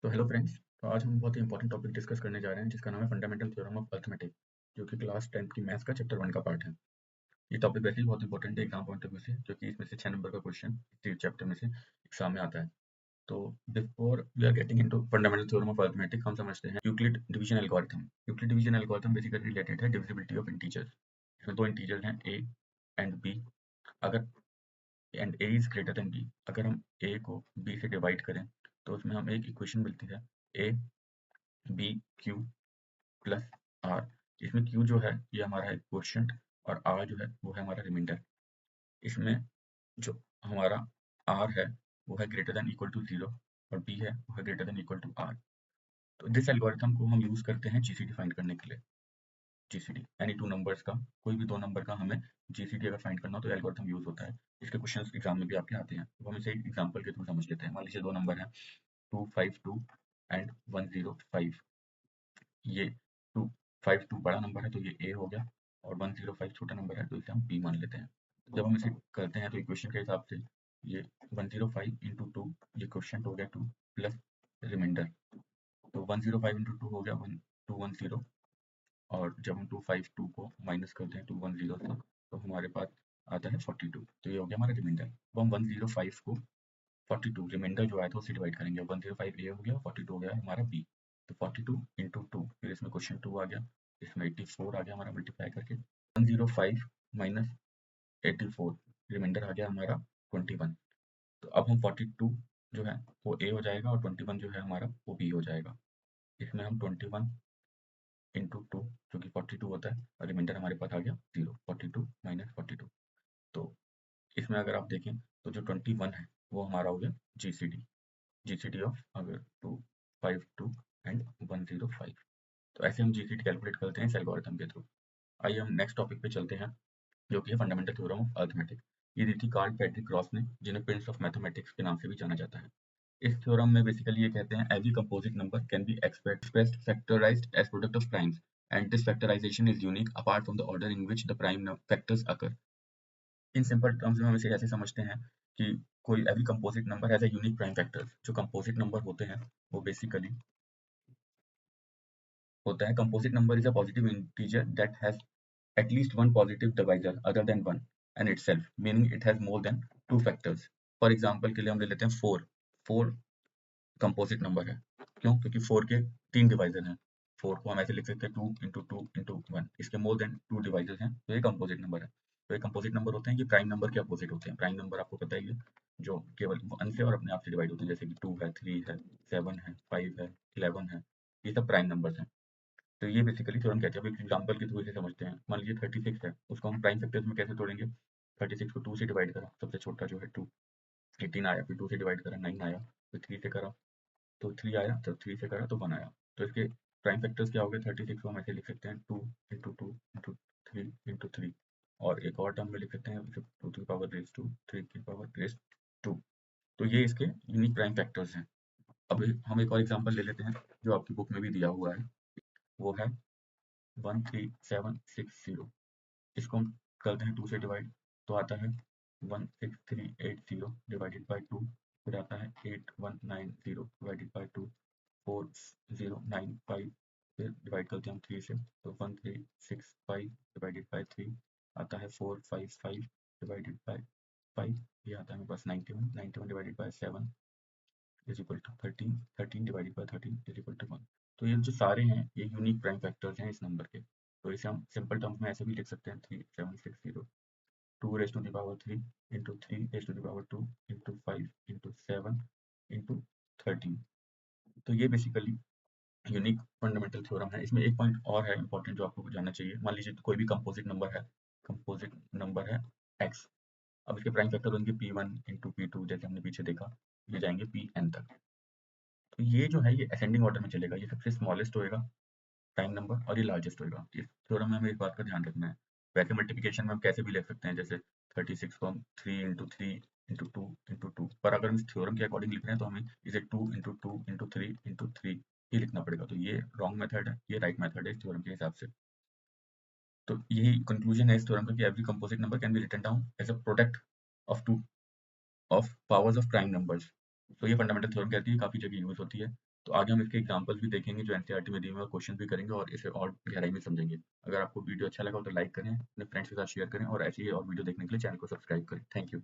तो hello friends. तो आज हम बहुत ही इंपॉर्टेंट टॉपिक डिस्कस करने जा रहे हैं जिसका नाम है फंडामेंटल थ्योरम ऑफ अरिथमेटिक, जो कि क्लास 10th की मैथ्स का चैप्टर 1 का पार्ट है। ये टॉपिक वैसे ही बहुत इंपॉर्टेंट है एग्जाम पॉइंट ऑफ व्यू से, क्योंकि इसमें से 6 नंबर का क्वेश्चन इस चैप्टर में से एग्जाम में आता है। तो before we are getting into fundamental theorem of arithmetic, हम समझते हैं Euclid division algorithm. Euclid division algorithm basically related है डिविजिबिलिटी ऑफ इंटीजर्स। इसमें दो इंटीजर्स हैं a एंड b। अगर and a is greater than b, अगर हम a को b से डिवाइड करें तो उसमें हमें एक इक्वेशन मिलती है a b q plus r. इसमें क्यू जो है ये हमारा है क्वोशिएंट और आर जो है वो है हमारा रिमाइंडर। इसमें जो हमारा आर है वो है ग्रेटर देन इक्वल टू 0 और बी है वो है greater than equal to r. तो दिस एल्गोरिथम को हम यूज करते हैं जीसीडी फाइंड करने के लिए। जीसीडी एनी टू नंबर्स का, कोई भी दो नंबर का हमें जीसीडी अगर फाइंड करना हो तो एल्गोरिथम यूज होता है। इसके क्वेश्चंस एग्जाम में भी आपके आते हैं, तो हम इसे एक एग्जांपल के थ्रू समझ लेते हैं। मान लीजिए दो नंबर है 252 एंड 105। ये 252 बड़ा नंबर है तो ये a हो गया और 105 छोटा नंबर है तो इसे हम b मान लेते हैं। जब हम इसे करते हैं तो इक्वेशन के हिसाब से ये 105 इंटू 2, ये क्वेश्चन हो गया 2 प्लस रिमाइंडर, तो 105 इंटू 2 हो गया 210। और जब हम 252 को माइनस करते हैं 210 से तो हमारे पास आता है 42। तो ये हो गया हमारा रिमाइंडर। अब हम 105 को 42 रिमाइंडर जो आया था उससे डिवाइड करेंगे। 105 ए हो गया, 42 हो गया हमारा बी। तो 42 इंटू 2, फिर इसमें क्वेश्चन 2 आ गया, इसमें 84 आ गया हमारा मल्टीप्लाई करके। 105 माइनस 84, रिमाइंडर आ गया हमारा 21। तो अब हम 42 जो है वो ए हो जाएगा और 21 जो है हमारा वो बी हो जाएगा। इसमें हम 21 इंटू 2 जो कि 42 होता है और रिमाइंडर हमारे पास आ गया 0। 42 माइनस 42। तो इसमें अगर आप देखें तो जो 21 है वो हमारा हो गया जीसीडी ऑफ अगर 252 एंड 105। तो ऐसे हम जीसीडी कैलकुलेट करते हैं इस एल्गोरिथम के थ्रू। आइए हम नेक्स्ट टॉपिक पे चलते हैं, जो कि है फंडामेंटल थ्योरम ऑफ अरिथमेटिक। ये दी थी कार्ल फ्रेडरिक गॉस ने, जिन्हें प्रिंस ऑफ मैथमेटिक्स के नाम से भी जाना जाता है। इस थ्योरम में बेसिकली ये कहते हैं every composite number can B expressed factorized as product of primes and this factorization is unique apart from the order in which the prime factors occur। In simple terms में हम इसे ऐसे समझते हैं कि कोई every composite number has a unique prime factors. जो composite number होते हैं वो बेसिकली होता है, composite number is a positive integer that has at least one positive divisor other than 1 and itself, meaning it has more than two factors। For example के लिए हम ले लेते हैं 4। 4 कंपोजिट नंबर है। क्यों? क्योंकि 4 के 3 डिवाइजर हैं। 4 को हम ऐसे लिख सकते हैं 2 इंटू 2 इंटू 1। इसके मोर देन 2 डिवाइजर हैं तो ये कंपोजिट नंबर है। तो ये कंपोजिट नंबर होते हैं, ये प्राइम नंबर के अपोजिट होते हैं। प्राइम नंबर आपको पता ही है, जो केवल 1 से और अपने आप से डिवाइड होते हैं, जैसे कि 2 है, 3 है, 7 है, 5 है, 11 है। ये सब प्राइम नंबर्स हैं। तो ये बेसिकली थ्योरम कहते हैं। अब एक एग्जांपल के थ्रू इसे समझते हैं। मान लीजिए 36 है, उसको हम प्राइम फैक्टर्स में कैसे तोड़ेंगे? 36 को 2 से डिवाइड करा, सबसे छोटा जो है 2। 18 आया, फिर 2 से डिवाइड करा 9 आया, फिर 3 से करा तो 3 आया, तो 3 से करा तो 1 आया। तो इसके प्राइम फैक्टर्स क्या हो गए? 36 को हम ऐसे लिख सकते हैं 2 इंटू 2 इंटू 3 इंटू 3। और एक और टर्म में लिख सकते हैं 2 की पावर रेज 2, 3 की पावर रेज 2। तो ये इसके यूनिक प्राइम फैक्टर्स हैं। अब हम एक और एग्जांपल ले लेते हैं जो आपकी बुक में भी दिया हुआ है, वो है 13760। इसको हम करते हैं 2 से डिवाइड तो आता है 16380 डिवाइडेड बाय 2। फिर आता है 8190 डिवाइडेड बाय 2, 4095। फिर डिवाइड करते हैं हम 3 से तो 1365 डिवाइडेड बाय 3 आता है 455 डिवाइडेड बाय 5। ये आता है मेरे पास 91। 91 divided by 7 is equal to 13। 13 divided by 13 is equal to 1। तो ये जो सारे हैं ये यूनिक प्राइम फैक्टर्स हैं इस नंबर के। तो इसे हम सिंपल टर्म्स में ऐसे भी लिख सकते हैं 3760 2 raised to the power 3 into 3 raised to the power 2 into 5 into 7 into 13। तो ये बेसिकली यूनिक फंडामेंटल थ्योरम है। इसमें एक पॉइंट और है इंपॉर्टेंट जो आपको जानना चाहिए। मान लीजिए कोई भी कंपोजिट नंबर है x। अब इसके प्राइम फैक्टर होंगे p1 इंटू p2, जैसे हमने पीछे देखा, ये जाएंगे pn तक। तो ये जो है ये असेंडिंग ऑर्डर में चलेगा। ये सबसे स्मॉलेस्ट होएगा प्राइम नंबर और ये लार्जेस्ट होएगा। इस थ्योरम में हमें इस बात का ध्यान रखना है। वैसे मल्टीप्लिकेशन में हम कैसे भी लिख सकते हैं, जैसे 36 को हम 3 इंटू 3 इंटू 2 इंटू 2, पर अगर हम इस थ्योरम के अकॉर्डिंग लिख रहे हैं तो हमें इसे 2 इंटू 2 इंटू 3 इंटू 3 ही लिखना पड़ेगा। तो ये रॉन्ग मेथड है, ये राइट मेथड है इस थ्योरम के हिसाब से। तो यही कंक्लूजन है इस थ्योरम का कि every composite number can be written down as a product of two of powers of prime numbers. तो ये फंडामेंटल थ्योरम कहती है, काफी जगह यूज होती है। तो आगे हम इसके एग्जांपल्स भी देखेंगे जो एनसीईआरटी में दिए हुए हैं, क्वेश्चन भी करेंगे और इसे और गहराई में समझेंगे। अगर आपको वीडियो अच्छा लगा हो तो लाइक करें, अपने फ्रेंड्स के साथ शेयर करें और ऐसी ही और वीडियो देखने के लिए चैनल को सब्सक्राइब करें। Thank you.